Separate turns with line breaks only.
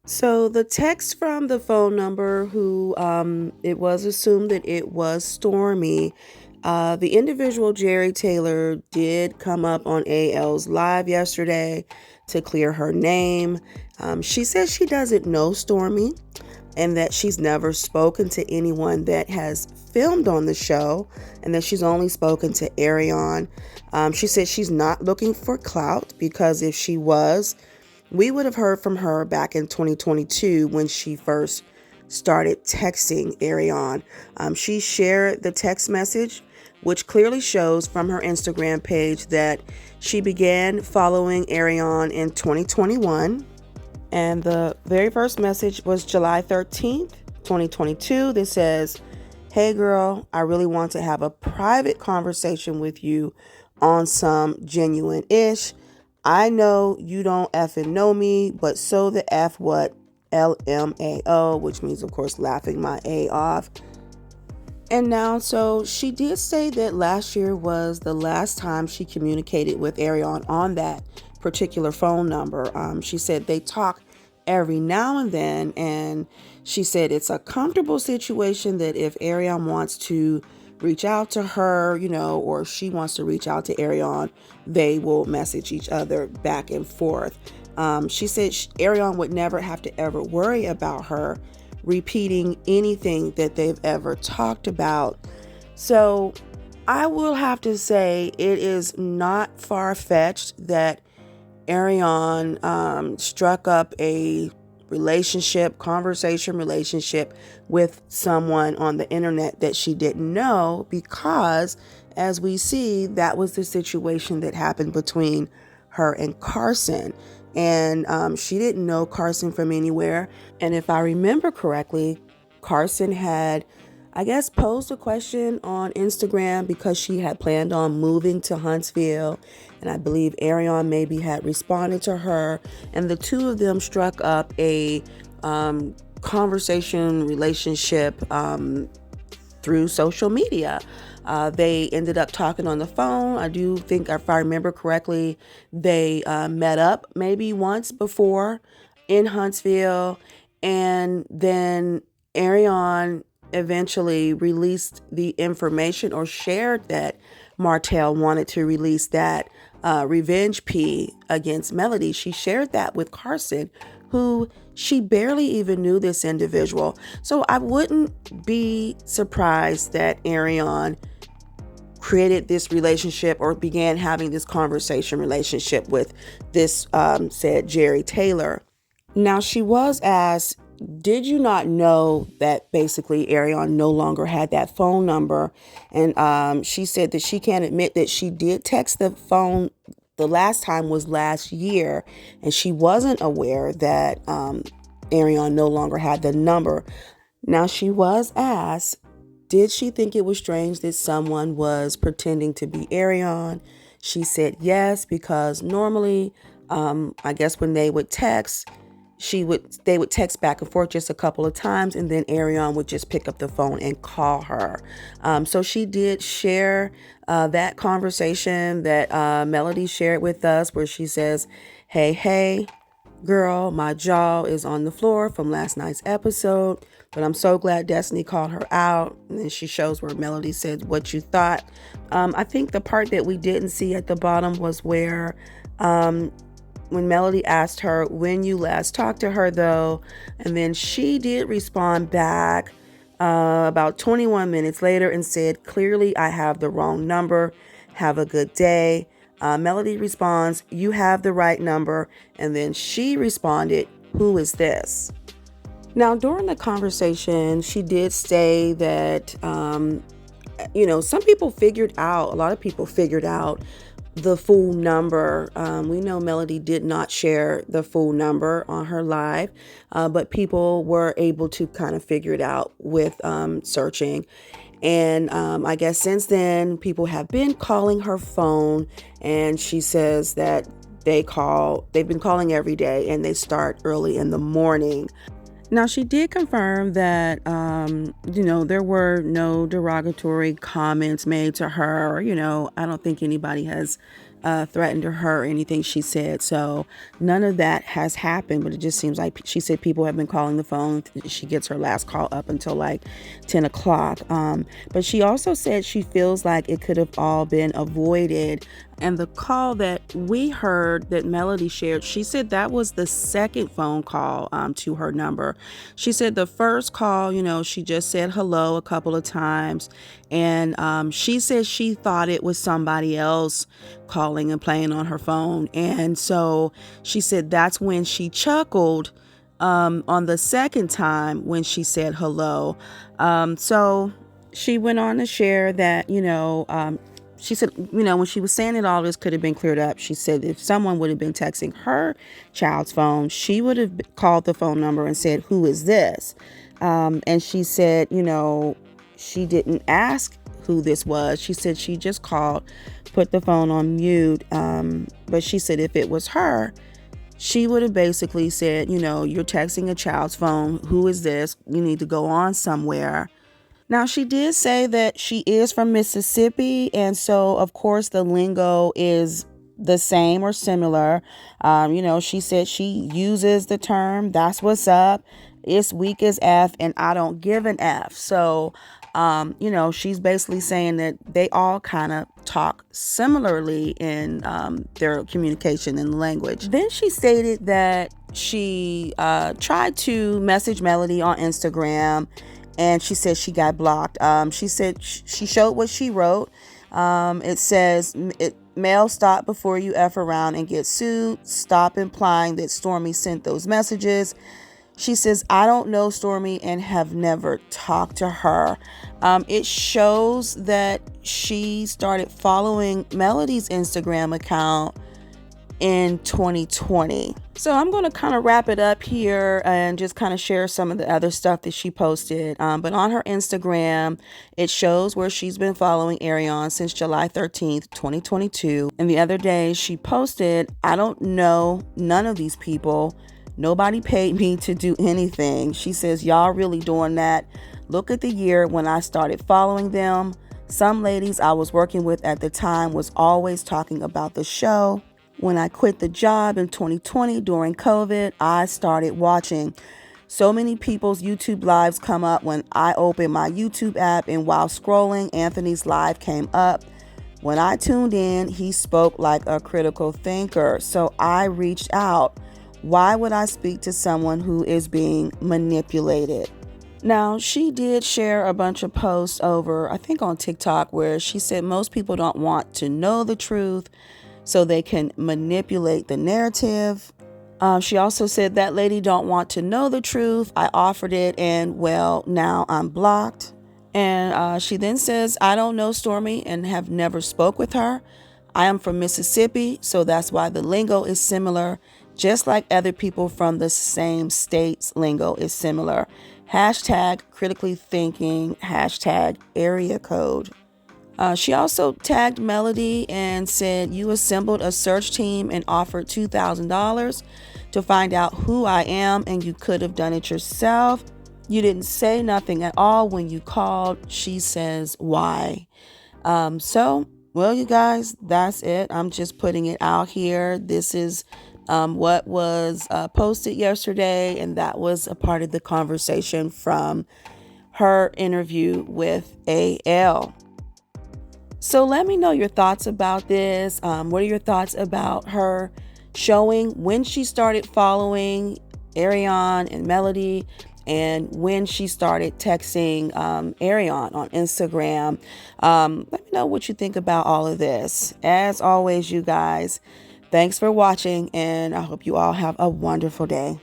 So the text from the phone number who it was assumed that it was Stormy. The individual Gerri Taylor did come up on AL's live yesterday to clear her name. She says she doesn't know Stormy and that she's never spoken to anyone that has filmed on the show and that she's only spoken to Arion. She said she's not looking for clout because if she was, we would have heard from her back in 2022 when she first started texting Arion. She shared the text message, which clearly shows from her Instagram page that she began following Arion in 2021. And the very first message was July 13th, 2022. That says, "Hey girl, I really want to have a private conversation with you on some genuine ish. I know you don't effing know me, but so the F what? LMAO," which means, of course, laughing my A off. And now, so she did say that last year was the last time she communicated with Arion on that particular phone number. She said they talk every now and then, and she said it's a comfortable situation that if Arion wants to reach out to her, or she wants to reach out to Arion, they will message each other back and forth. She said Arion would never have to ever worry about her repeating anything that they've ever talked about. So I will have to say it is not far-fetched that Arion struck up a conversation relationship with someone on the internet that she didn't know, because as we see, that was the situation that happened between her and Carson. And she didn't know Carson from anywhere. And if I remember correctly, Carson had, I guess, posed a question on Instagram because she had planned on moving to Huntsville. And I believe Arion maybe had responded to her. And the two of them struck up a conversation relationship through social media. They ended up talking on the phone. I do think, if I remember correctly, they met up maybe once before in Huntsville. And then Arion eventually released the information, or shared that Martell wanted to release that revenge P against Melody. She shared that with Carson, who she barely even knew this individual. So I wouldn't be surprised that Arion created this relationship or began having this conversation relationship with this said Gerri Taylor. Now, she was asked, did you not know that basically Arion no longer had that phone number? And she said that she can't admit that she did text the phone. The last time was last year, and she wasn't aware that Arion no longer had the number. Now, she was asked, did she think it was strange that someone was pretending to be Arion? She said yes, because normally, I guess when they would text, they would text back and forth just a couple of times, and then Arion would just pick up the phone and call her. So she did share that conversation that Melody shared with us, where she says, hey, girl, my jaw is on the floor from last night's episode, but I'm so glad Destiny called her out. And then she shows where Melody said, what you thought. I think the part that we didn't see at the bottom was where when Melody asked her when you last talked to her, though, and then she did respond back about 21 minutes later and said, clearly I have the wrong number. Have a good day. Melody responds, you have the right number. And then she responded, who is this? Now, during the conversation, she did say that, some people figured out, a lot of people figured out the full number. We know Melody did not share the full number on her live, but people were able to kind of figure it out with searching. And I guess since then, people have been calling her phone, and she says that they've been calling every day, and they start early in the morning. Now, she did confirm that, there were no derogatory comments made to her. I don't think anybody has threatened her or anything, she said. So none of that has happened, but it just seems like she said people have been calling the phone. She gets her last call up until like 10 o'clock. But she also said she feels like it could have all been avoided. And the call that we heard that Melody shared, she said that was the second phone call to her number. She said the first call, she just said hello a couple of times. And she said she thought it was somebody else calling and playing on her phone. And so she said that's when she chuckled on the second time when she said hello. So she went on to share that, she said, when she was saying that all this could have been cleared up, she said if someone would have been texting her child's phone, she would have called the phone number and said, "Who is this?" And she said, she didn't ask who this was. She said she just called, put the phone on mute. But she said if it was her, she would have basically said, you're texting a child's phone. Who is this? You need to go on somewhere. Now, she did say that she is from Mississippi, and so, of course, the lingo is the same or similar. She said she uses the term, "That's what's up," "It's weak as F," and "I don't give an F." So, she's basically saying that they all kind of talk similarly in their communication and language. Then she stated that she tried to message Melody on Instagram, and she said she got blocked. She said she showed what she wrote. It says, "Mail, stop before you F around and get sued. Stop implying that Stormy sent those messages." She says, "I don't know Stormy and have never talked to her." It shows that she started following Melody's Instagram account in 2020. So I'm going to kind of wrap it up here and just kind of share some of the other stuff that she posted. But on her Instagram, it shows where she's been following Arion since July 13th, 2022. And the other day she posted, "I don't know none of these people. Nobody paid me to do anything." She says, "Y'all really doing that? Look at the year when I started following them. Some ladies I was working with at the time was always talking about the show. When I quit the job in 2020 during COVID, I started watching. So many people's YouTube lives come up when I open my YouTube app, and while scrolling, Anthony's live came up. When I tuned in, he spoke like a critical thinker. So I reached out. Why would I speak to someone who is being manipulated?" Now, she did share a bunch of posts over, I think on TikTok, where she said most people don't want to know the truth so they can manipulate the narrative. She also said that lady don't want to know the truth. I offered it, and well, now I'm blocked. And she then says, "I don't know Stormy and have never spoke with her. I am from Mississippi, so that's why the lingo is similar. Just like other people from the same states, lingo is similar. Hashtag critically thinking, hashtag area code." She also tagged Melody and said, "You assembled a search team and offered $2,000 to find out who I am, and you could have done it yourself. You didn't say nothing at all when you called." She says, "Why?" Well, you guys, that's it. I'm just putting it out here. This is what was posted yesterday, and that was a part of the conversation from her interview with AL. So let me know your thoughts about this. What are your thoughts about her showing when she started following Arion and Melody, and when she started texting Arion on Instagram? Let me know what you think about all of this. As always, you guys, thanks for watching, and I hope you all have a wonderful day.